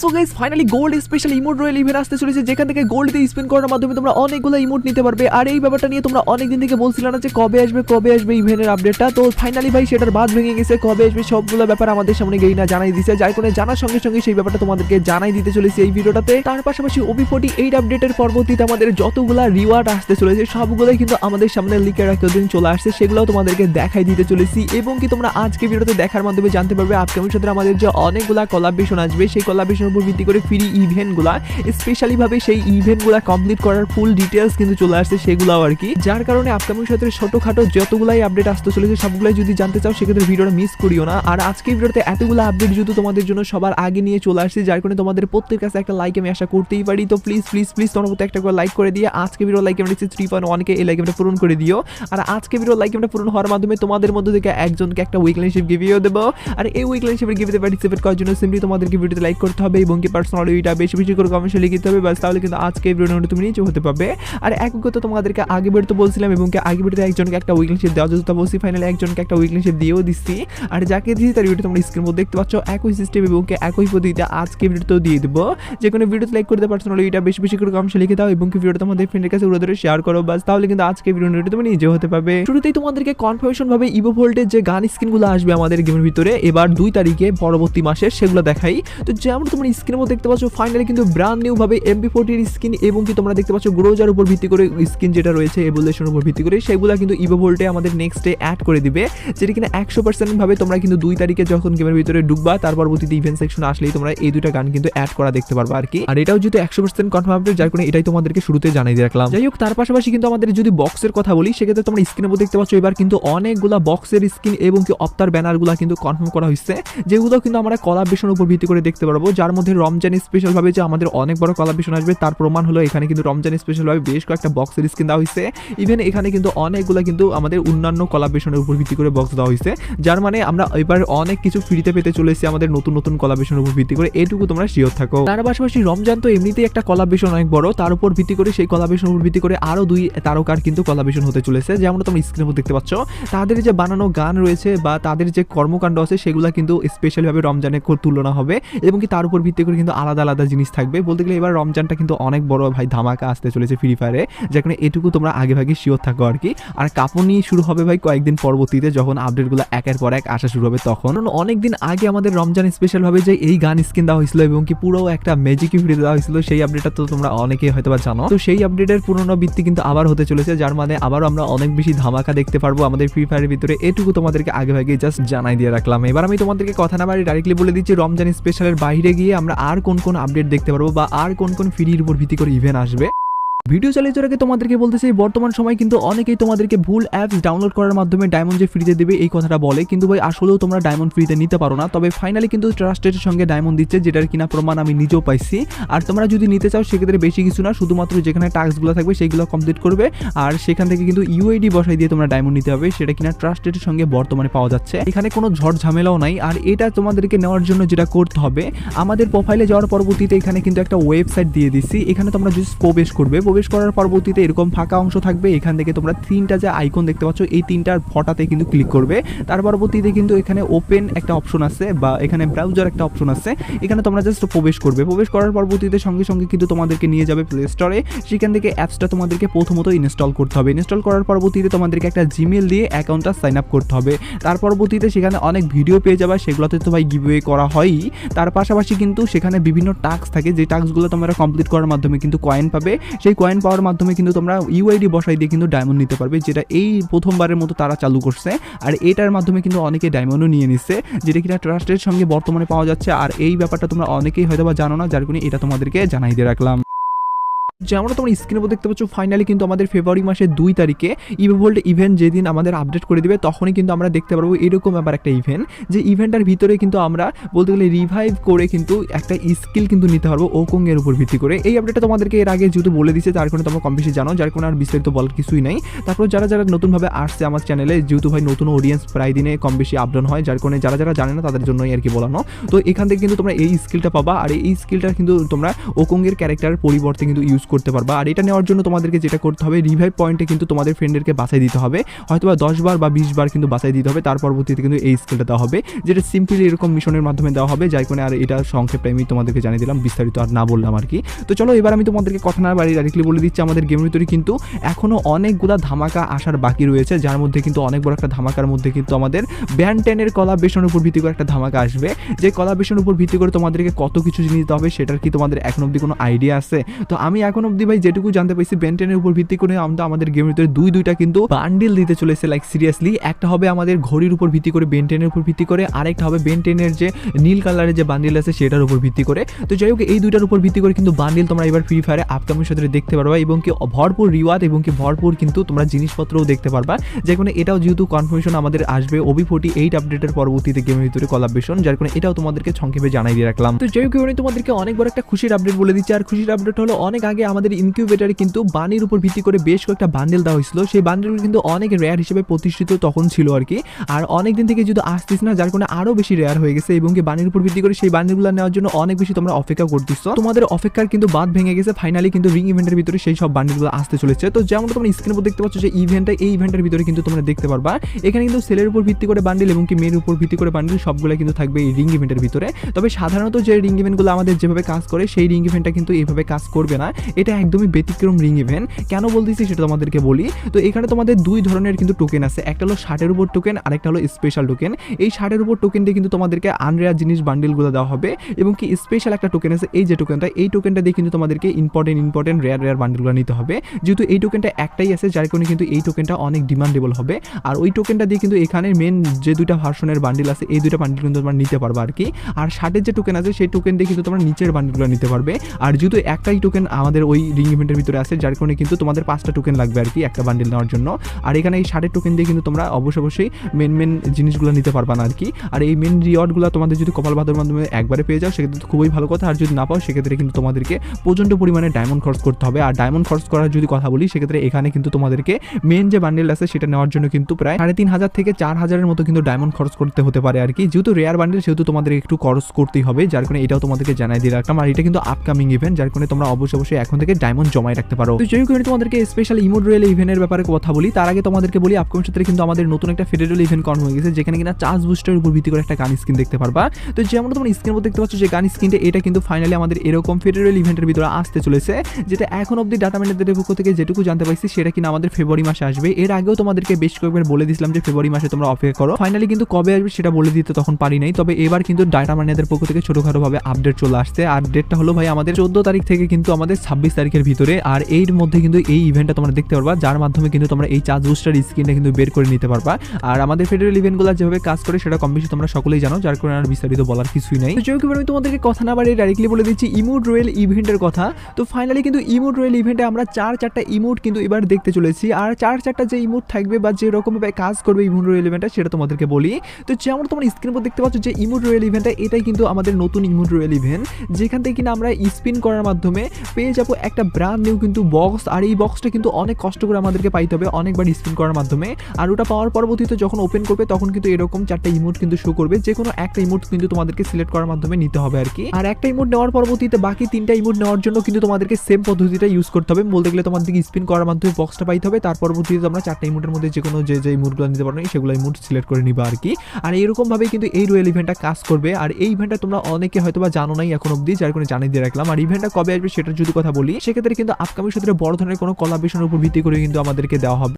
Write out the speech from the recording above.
So guys finally gold special emote royal event আসতে চলেছে, যেখান থেকে গোল্ড দিয়ে স্পিন করার মাধ্যমে তোমরা অনেকগুলো ইমোট নিতে পারবে। আর এই ব্যাপারটা নিয়ে তোমরা অনেকদিন থেকে বলছিলে না যে কবে আসবে ইভেন্টের আপডেটটা। তো ফাইনালি ভাই সেটার বাদ ভেঙে গেছে, কবে আসবে সবগুলো ব্যাপার আমাদের সামনে গেইনা জানাই দিয়েছে, যার কারণে জানার সঙ্গে সঙ্গে সেই ব্যাপারটা তোমাদেরকে জানাই দিতে চলেছে এই ভিডিওটাতে। তার পাশাপাশি OB48 আপডেটের পরবর্তীতে আমাদের যতগুলা রিওয়ার্ড আসতে চলেছে সবগুলোই কিন্তু আমাদের সামনে লিকের একদিন চলে আসছে, সেগুলোও তোমাদেরকে দেখাই দিতে চলেছি। এবং কি তোমরা আজকে ভিডিওতে দেখার মাধ্যমে জানতে পারবে আপকামিং সাথে আমাদের যে অনেকগুলা কোলাবরেশন আসবে, সেই কোলাবরেশনের উপর ভিত্তি করে ফ্রি ইভেন্টগুলা স্পেশালি ভাবে সেই ইভেন্টগুলা কমপ্লিট করার ফুল ডিটেইলস কিন্তু চলে আসছে সেগুলাও আর কি, যার কারণে আপকামিং সাথে ছোটখাটো যতগুলাই আপডেট আসতে চলেছে সবগুলাই যদি জানতে চাও সেক্ষেত্রে ভিডিওটা মিস করিও না। আর আজকে ভিডিওতে এতগুলো আপডেট যদি তোমাদের জন্য সবার আগে নিয়ে চলে আসছে, যার কারণে তোমাদের প্রত্যেকের কাছে একটা লাইক আমি আশা করতেই পারি। তো প্লিজ প্লিজ প্লিজ তোমার মতো একটা করে লাইক করে দিয়ে আজকে ভিডিও লাইক আমরা 3.1 এই লাইক আমরা পূরণ করে দিও। আর আজকে ভিডিও লাইক আমরা পূরণ হওয়ার মাধ্যমে তোমাদের মধ্যে থেকে একজনকে একটা উইকলিশিপ গিভিও দেবো। আর এই উইকলিশিপের গিভিতে পার্টিসিপেট করার জন্য সিম্পলি তোমাদেরকে ভিডিওতে লাইক করতে হবে এবং কি পার্সোনালি এটা বেশি বেশি করে কমেন্টে লিখতে হবে, বাস তাহলে কিন্তু আজকে ভিডিওটা তুমি নিচে হতে পারবে। আর এক কথা তোমাদেরকে আগে ভিডিওতে বলছিলাম এবং কি আগে ভিডিওতে একজনকে একটা উইকলিশিপ দেওয়া যেত, বলছি ফাইনালি একজনকে একটা উইকলিশিপ দিয়েও দিচ্ছি। আর যাকে দিয়েছি তার ভিডিও তোমরা স্ক্রিনের মধ্যে দেখতে পাচ্ছ, একই সিস্টেম এবং কি একই পদ্ধতিতে আজকে ভিডিওতেও দিয়ে দেবো। যে কোনো ভিডিওতে লাইক করতে পার্সোনালি এটা বেশি বেশি করে কমেন্টে লিখে দাও এবং কি ভিডিওটা তোমাদের ফ্রেন্ডের কাছে উড়ে ধরে শেয়ার করো, বাস তাহলে কিন্তু আজকে ভিডিওটা তুমি নিজে হতে পারবে। শুরুতেই তোমাদেরকে কনফার্মেশন ভাবে ইভো ভোল্টের যে গান স্কিনগুলো আসবে আমাদের গেমের ভিতরে এবার 2 তারিখে পরবর্তী মাসে সেগুলো দেখাই। তো যেমন তোমরা স্ক্রিনের মধ্যে দেখতে পাচ্ছ ফাইনালি কিন্তু ব্র্যান্ড নিউ ভাবে MP40 এর স্কিন এবং কি তোমরা দেখতে পাচ্ছ গ্রোজার উপর ভিত্তি করে স্কিন যেটা রয়েছে এভোলিউশনের উপর ভিত্তি করে সেগুলো কিন্তু ইভো ভোল্টে আমাদের নেক্সট ডে অ্যাড করে দিবে, যেটা কিনা 100% ভাবে তোমরা কিন্তু 2 তারিখে যখন গেমের ভিতরে ঢুকবা তার পরবর্তীতে ইভেন্ট সেকশনে আসলেই তোমরা এই দুটো গান কিন্তু অ্যাড করা দেখতে পারবা আর কি। আর এটাও যদি 100% কনফার্ম হবে, যার কারণে এটাই তোমাদেরকে শুরুতে জানাই দিয়ে রাখলাম। যাই হোক, তার পাশাপাশি কিন্তু আমাদের যদি বক্সের কথা বলি সেক্ষেত্রে তোমরা স্ক্রিনের মধ্যে দেখতে পাচ্ছ এবার কিন্তু অনেকগুলা বক্সের স্কিন এবং কি অফতার ব্যানারগুলো কিন্তু কনফার্ম করা হয়েছে, যেগুলো কিন্তু আমরা কোলাবরেশনের উপর ভিত্তি করে দেখতে পারবো, যার মধ্যে রমজান স্পেশাল ভাবে যে আমাদের অনেক বড় কোলাবরেশন আসবে তার প্রমাণ হলো এখানে কিন্তু রমজান স্পেশাল ভাবে বেশ কয়েকটা বক্সের স্কিন দেওয়া হয়েছে। ইভেন এখানে কিন্তু অনেকগুলো কিন্তু আমাদের অন্যান্য কোলাবরেশনের উপর ভিত্তি করে বক্স দেওয়া হয়েছে, যার মানে আমরা এবার অনেক কিছু ফ্রিতে পেতে চলেছি আমাদের নতুন নতুন কোলাবরেশনের উপর ভিত্তি করে, এটুকু তোমরা শিওর থাকো। তার পাশাপাশি রমজান তো এমনিতেই একটা কোলাবরেশন অনেক বড়, তার উপর ভিত্তি করে সেই কোলাবরেশনের উপর ভিত্তি করে আরো 2 তারকার কিন্তু কোলাবরেশন হতে চলেছে, যেমন তোমরা স্ক্রিনের উপর দেখতে পাচ্ছ তাদের যে বানানো গান রয়েছে বা তাদের যে কর্মকাণ্ড আছে সেগুলো কিন্তু স্পেশালি ভাবে রমজানের তুলনা হবে এবং কি তার উপর ভিত্তি করে কিন্তু আলাদা আলাদা জিনিস থাকবে। বলতে গেলে এবার রমজানটা কিন্তু অনেক বড় ভাই ধামাকা আসতে চলেছে ফ্রি ফায়ারে, যেখানে এটুকু তোমরা আগে ভাগে শিওর থাকো আর কি। আর কাঁপুনি শুরু হবে ভাই কয়েকদিন পরবর্তীতে যখন আপডেটগুলো একের পর এক আসা শুরু হবে তখন। অনেকদিন আগে আমাদের রমজান স্পেশাল ভাবে যে এই গান স্কিন দেওয়া হয়েছিল এবং কি পুরো একটা ম্যাজিক ভিডিও দেওয়া হয়েছিল, সেই আপডেটটা তো তোমরা অনেকেই হয়তো জানো। তো সেই আপডেটের পুনরাবৃত্তি কিন্তু আবার হতে চলেছে, যার মানে আবারও আমরা অনেক বেশি ধামাকা দেখতে পারবো আমাদের ফ্রি ফায়ারের ভিতরে, এটুকু তোমাদেরকে আগে ভাগে জাস্ট জানাই দিয়ে রাখলাম। এবার আমি তোমাদেরকে কথা না বাড়ি ডাইরেক্টলি বলে দিচ্ছি রমজান স্পেশালের বাইরে গিয়ে আমরা আর কোন কোন আপডেট দেখতে পারবো বা আর কোন কোন ফ্রির উপর ভিত্তি করে ইভেন্ট আসবে। ভিডিও চালিয়ে যাওয়ার আগে তোমাদেরকে বলতে চাই বর্তমান সময় কিন্তু অনেকেই তোমাদেরকে ভুল অ্যাপস ডাউনলোড করার মাধ্যমে ডায়মন্ড যে ফ্রিতে দেবে এই কথাটা বলে, কিন্তু ভাই আসলেও তোমরা ডায়মন্ড ফ্রিতে নিতে পারো না। তবে ফাইনালি কিন্তু ট্রাস্টেডের সঙ্গে ডায়মন্ড দিচ্ছে, যেটার কিনা প্রমাণ আমি নিজেও পাইছি। আর তোমরা যদি নিতে চাও সেক্ষেত্রে বেশি কিছু না, শুধুমাত্র যেখানে টাস্কগুলো থাকবে সেইগুলো কমপ্লিট করবে আর সেখান থেকে কিন্তু UID বসাই দিয়ে তোমরা ডায়মন্ড নিতে হবে, সেটা কিনা ট্রাস্টেডের সঙ্গে বর্তমানে পাওয়া যাচ্ছে। এখানে কোনো ঝড় ঝামেলাও নাই। আর এটা তোমাদেরকে নেওয়ার জন্য যেটা করতে হবে, আমাদের প্রোফাইলে যাওয়ার পরবর্তীতে এখানে কিন্তু একটা ওয়েবসাইট দিয়ে দিচ্ছি, এখানে তোমরা জাস্ট প্রবেশ করবে। প্রবেশ করার পরবর্তীতে এরকম ফাঁকা অংশ থাকবে, এখান থেকে তোমরা 3টা যে আইকন দেখতে পাচ্ছ এই 3টার ফটাতে কিন্তু ক্লিক করবে। তার পরবর্তীতে কিন্তু এখানে ওপেন একটা অপশন আছে বা এখানে ব্রাউজার একটা অপশন আছে, এখানে তোমরা জাস্ট প্রবেশ করবে। প্রবেশ করার পরবর্তীতে সঙ্গে সঙ্গে কিন্তু তোমাদেরকে নিয়ে যাবে প্লে স্টোরে, সেখান থেকে অ্যাপসটা তোমাদেরকে প্রথমত ইনস্টল করতে হবে। ইনস্টল করার পরবর্তীতে তোমাদেরকে একটা জিমেল দিয়ে অ্যাকাউন্টটা সাইন আপ করতে হবে। তার পরবর্তীতে সেখানে অনেক ভিডিও পেয়ে যাবে, সেগুলোতে তো ভাই গিভওয়ে করা হয়ই। তার পাশাপাশি কিন্তু সেখানে বিভিন্ন টাস্ক থাকে, যে টাস্কগুলো তোমরা কমপ্লিট করার মাধ্যমে কিন্তু কয়েন পাবে, সেই কয়েন পাওয়ার মাধ্যমে কিন্তু তোমরা UID বসাই দিয়ে কিন্তু ডায়মন্ড নিতে পারবে, যেটা এই প্রথমবারের মতো তারা চালু করছে। আর এটার মাধ্যমে কিন্তু অনেকে ডায়মন্ডও নিয়ে নিচ্ছে, যেটা কিনা ট্রাস্টের সঙ্গে বর্তমানে পাওয়া যাচ্ছে। আর এই ব্যাপারটা তোমরা অনেকেই হয়তো বা জানো না, যার কারণে এটা তোমাদেরকে জানাই দিয়ে রাখলাম। যেমন তোমরা স্ক্রিনে দেখতে পাচ্ছ ফাইনালি কিন্তু আমাদের ফেব্রুয়ারি মাসের 2 তারিখে ইভো ভোল্ট ইভেন্ট যেদিন আমাদের আপডেট করে দিবে তখনই কিন্তু আমরা দেখতে পারবো এরকম আবার একটা ইভেন্ট, যে ইভেন্টটার ভিতরে কিন্তু আমরা বলতে গেলে রিভাইভ করে কিন্তু একটা স্কিল কিন্তু নিতে পারবো ওকং এর উপর ভিত্তি করে। এই আপডেটটা তোমাদেরকে এর আগে যেহেতু বলে দিচ্ছে তার কারণে তোমরা কম বেশি জানো, যার কারণে আর বিস্তারিত বলার কিছুই নাই। তারপর যারা যারা নতুনভাবে আসছে আমার চ্যানেলে, যেহেতু ভাই নতুন অডিয়েন্স প্রায় দিনে কম বেশি আপডাউন হয়, যার কারণে যারা যারা জানে না তাদের জন্যই আর কি বলানো। তো এখান থেকে কিন্তু তোমরা এই স্কিলটা পাবা, আর এই স্কিলটা কিন্তু তোমরা ওকং এর ক্যারেক্টারের পরিবর্তে কিন্তু ইউজ করতে পারবা। আর এটা নেওয়ার জন্য তোমাদেরকে যেটা করতে হবে, রিভাইভ পয়েন্টে কিন্তু তোমাদের ফ্রেন্ডদেরকে বাঁচাই দিতে হবে, হয়তোবা 10 বার বা 20 বার কিন্তু বাঁচাই দিতে হবে। তার পরবর্তীতে কিন্তু এই স্কিলটা দেওয়া হবে, যেটা সিম্পলি এরকম মিশনের মাধ্যমে দেওয়া হবে, যাই করে। আর এটা সংক্ষেপে আমি তোমাদেরকে জানিয়ে দিলাম, বিস্তারিত আর না বললাম আর কি। তো চলো এবার আমি তোমাদেরকে কথা না বাড়ি ডাইরেক্টলি বলে দিচ্ছি, আমাদের গেমের ভিতরে কিন্তু এখনো অনেকগুলা ধামাকা আসার বাকি রয়েছে, যার মধ্যে কিন্তু অনেক বড় একটা ধামাকার মধ্যে কিন্তু আমাদের ব্যান 10 এর কোলাবরেশনের উপর ভিত্তি করে একটা ধামাকা আসবে। যে কোলাবরেশনের উপর ভিত্তি করে তোমাদেরকে কত কিছু জিনিস দিতে হবে, সেটার কি তোমাদের এখন অবধি কোনো আইডিয়া আছে? তো আমি এখন অবধি ভাই যেটুকু জানতে পাইছি, ব্যান 10 এর উপর ভিত্তি করে আমরা আমাদের গেমের ভিতরে দুইটা কিন্তু বান্ডিল দিতে চলেছে, লাইক সিরিয়াসলি। একটা হবে আমাদের ঘড়ির উপর ভিত্তি করে ব্যান 10 এর উপর ভিত্তি করে, আরেকটা হবে ব্যান 10 এর যে নীল কালারের যে বান্ডিল আছে সেটার উপর ভিত্তি করে। তো যাই হোক, এই দুইটার উপর ভিত্তি করে কিন্তু বান্ডিল তোমরা এবার ফ্রি ফায়ারে আপকামিং সাথে দেখতে পারবা, এবং কি ভরপুর রিওয়ার্ড এবং কি ভরপুর কিন্তু তোমরা জিনিসপত্রও দেখতে পারবা। যে কারণে এটাও যেহেতু কনফার্মেশন আমাদের আসবে OB48 আপডেটের পরবর্তীতে গেমের ভিতরে কোলাবরেশন, যার কারণে এটাও তোমাদেরকে সংক্ষেপে জানাই দিয়ে রাখলাম। তো যাই হোক, তোমাদেরকে অনেক বড় একটা খুশির আপডেট বলে দিচ্ছি। আর খুশির আপডেট হলো, অনেক আগে আমাদের ইনকিউবেটরে কিন্তু বানির উপর ভিত্তি করে বেশ কয়েকটা বান্ডেল দেওয়া হয়েছিল। সেই বান্ডেলগুলো কিন্তু অনেক রেয়ার হিসেবে প্রতিষ্ঠিত তখন ছিল আর কি। আর অনেক দিন থেকে যদি আসতিস না, যার কারণে আরো বেশি রেয়ার হয়ে গেছে, এবং কি বানির উপর ভিত্তি করে সেই বান্ডেলগুলো নেওয়ার জন্য অনেক বেশি তোমরা অপেক্ষা করতেছো। তোমাদের অপেক্ষার কিন্তু বাদ ভেঙে গেছে, ফাইনালি কিন্তু রিং ইভেন্টের ভিতরে সেই সব বান্ডেলগুলো আসতে চলেছে। তো যেমন তোমরা স্ক্রিনের উপর দেখতে পাচ্ছ যে ইভেন্টটা, এই ইভেন্টের ভিতরে কিন্তু তোমরা দেখতে পারবা এখানে কিন্তু সেলের উপর ভিত্তি করে বান্ডেল এবং কি মেয়ের উপর ভিত্তি করে বান্ডেল সবগুলো কিন্তু থাকবে এই রিং ইভেন্টের ভিতরে। তবে সাধারণত যে রিং ইভেন্টগুলো আমাদের যেভাবে কাজ করে, সেই রিং ইভেন্টটা কিন্তু এইভাবে কাজ করবে না, এটা একদমই ব্যতিক্রম রিং ইভেন্ট। কেন বলতেছি সেটা তোমাদেরকে বলি। তো এখানে তোমাদের দুই ধরনের কিন্তু টোকেন আছে, একটা হলো 60 উপর টোকেন, আরেকটা হলো স্পেশাল টোকেন। এই 60 উপর টোকেন দিয়ে কিন্তু তোমাদেরকে আনরেয়ার জিনিস বান্ডেলগুলো দেওয়া হবে, এবং কি স্পেশাল একটা টোকেন আছে, এই যে টোকেনটা, এই টোকেনটা দিয়ে কিন্তু তোমাদেরকে ইম্পর্টেন্ট রেয়ার বান্ডেলগুলো নিতে হবে। যেহেতু এই টোকেনটা একটাই আছে, যার কারণে কিন্তু এই টোকেনটা অনেক ডিমান্ডেবল হবে। আর ওই টোকেনটা দিয়ে কিন্তু এখানে মেন যে দুইটা ভার্সনের বান্ডেল আছে, এই দুইটা বান্ডেল কিন্তু তোমরা নিতে পারবে আর কি। আর 60 যে টোকেন আছে, সেই টোকেন দিয়ে কিন্তু তোমরা নিচের বান্ডেলগুলো নিতে পারবে। আর যেহেতু একটাই টোকেন আমাদের ওই রিং ইভেন্টের ভিতরে আছে, যার কারণে কিন্তু তোমাদের 5টা টোকেন লাগবে আর কি একটা বান্ডেল নেওয়ার জন্য। আর এখানে এই 60 টোকেন দিয়ে কিন্তু তোমরা অবশ্যই মেন জিনিসগুলো নিতে পারবা না আর কি। আর এই মেন রিওয়ার্ডগুলো তোমাদের যদি কপাল ভাদর মাধ্যমে একবারে পেয়ে যাও, সেক্ষেত্রে খুবই ভালো কথা। আর যদি না পাও, সেক্ষেত্রে কিন্তু তোমাদেরকে প্রচন্ড পরিমাণে ডায়মন্ড খরচ করতে হবে। আর ডায়মন্ড খরচ করার যদি কথা বলি, সেক্ষেত্রে এখানে কিন্তু তোমাদেরকে মেন যে বান্ডেল আছে সেটা নেওয়ার জন্য কিন্তু প্রায় 3500 থেকে 4000-এর মতো কিন্তু ডায়মন্ড খরচ করতে হতে পারে আর কি। যেহেতু রেয়ার বান্ডেল, সেহেতু তোমাদের একটু খরচ করতেই হবে, যার কারণে এটাও তোমাদেরকে জানাই দিয়ে রাখলাম। আর এটা কিন্তু আপকামিং ইভেন্ট, যার কারণে তোমরা অবশ্যই এখন থেকে ডায়মন্ড জমাই রাখতে পারো। তো যেই কারণে তোমাদেরকে স্পেশাল ইমোট রয়েল ইভেন্টের ব্যাপারে কথা বলি, তার আগে তোমাদেরকে বলি আপকামিং সাথে কিন্তু আমাদের নতুন একটা ফেডারেল ইভেন্ট কনফার্ম হয়ে গেছে, যেখানে কিনা চার্জ বুস্টারের উপর ভিত্তি করে একটা গান স্কিন দেখতে পারবা। তো যেমন তোমরা স্ক্রিনের উপর দেখতে পাচ্ছ যে গান স্কিনটা, এটা কিন্তু ফাইনালি আমাদের এরকম ফেডারেল ইভেন্টের ভিতরে আসতে চলেছে, যেটা এখন অবধি ডাটা ম্যানেজারদের পক্ষ থেকে যেটুকু জানতে পারছি, সেটা কিনা আমাদের ফেব্রুয়ারি মাসে আসবে। এর আগেও তোমাদেরকে বেশ কয়েকবার বলে দিয়েছিলাম যে ফেব্রুয়ারি মাসে তোমরা অপেক্ষা করো। ফাইনালি কিন্তু কবে আসবে সেটা বলে দিতে তখন পারি নাই, তবে এবার কিন্তু ডাটা ম্যানেজারদের পক্ষ থেকে ছোটখাটো ভাবে আপডেট চলে আসছে। আর ডেটটা হলো ভাই আমাদের 14 তারিখ থেকে কিন্তু আমাদের 26 তারিখের ভিতরে। আর এর মধ্যে কিন্তু এই ইভেন্টটা তোমরা দেখতে পারবা, যার মাধ্যমে কিন্তু তোমরা এই চার্জ বুস্টার স্কিনটা কিন্তু বের করে নিতে পারবা। আর আমাদের ফেডারেল ইভেন্টগুলো যেভাবে কাজ করে সেটা কম বেশি তোমরা সকলেই জানো, যার কারণে আর বিস্তারিত বলার কিছুই নাই। তো যেহেতু আমি তোমাদেরকে কথা না বাড়িয়ে ডাইরেক্টলি বলে দিচ্ছি ইমোট রয়েল ইভেন্টের কথা। তো ফাইনালি কিন্তু ইমোট রয়েল ইভেন্টে আমরা 4টা ইমোট কিন্তু এবার দেখতে চলেছি। আর 4টা যে ইমোট থাকবে বা যে রকম ভাবে কাজ করবে ইমোট রয়েল ইভেন্টটা, সেটা তোমাদেরকে বলি। তো যেমন তোমরা স্ক্রিনের উপর দেখতে পাচ্ছ যে ইমোট রয়েল ইভেন্টটা, এটাই কিন্তু আমাদের নতুন ইমোট রয়েল ইভেন্ট, যেখান থেকে কিনা আমরা স্পিন করার মাধ্যমে পেয়ে যাবো একটা ব্র্যান্ড নিউ কিন্তু বক্স। আর এই বক্সটা কিন্তু অনেক কষ্ট করে আমাদেরকে পাইতে হবে, অনেকবার স্পিন করার মাধ্যমে। আর ওটা পাওয়ার পরবর্তীতে যখন ওপেন করবে, তখন কিন্তু এরকম 4টা ইমোট কিন্তু শো করবে, যে কোনো একটা ইমোট কিন্তু তোমাদেরকে সিলেক্ট করার মাধ্যমে নিতে হবে আর কি। আর একটা ইমোট নেওয়ার পরবর্তীতে বাকি 3টা ইমোট নেওয়ার জন্য কিন্তু তোমাদেরকে সেম পদ্ধতিটা ইউজ করতে হবে। বলতে গেলে তোমাদেরকে স্পিন করার মাধ্যমে বক্সটা পাইতে হবে, তার পরবর্তীতে তোমরা 4টা ইমোটের মধ্যে যে কোনো যে ইমোটগুলো নিতে পারো সেগুলো ইমোট সিলেক্ট করে নিবা আর কি। আর এরকম ভাবে কিন্তু এই রয়েল ইভেন্টটা কাজ করবে। আর এই ইভেন্টটা তোমরা অনেকে হয়তো বা জানো নাই এখন অবধি, যার কারণে জানিয়ে দিয়ে রাখলাম। আর ইভেন্টটা কবে আসবে সেটার যদি কথা বলি, সেক্ষেত্রে কিন্তু আপকামিং সূত্রে বড় ধরনের কোনো কোলাবরেশনের উপর ভিত্তি করে কিন্তু আমাদেরকে দেওয়া হবে।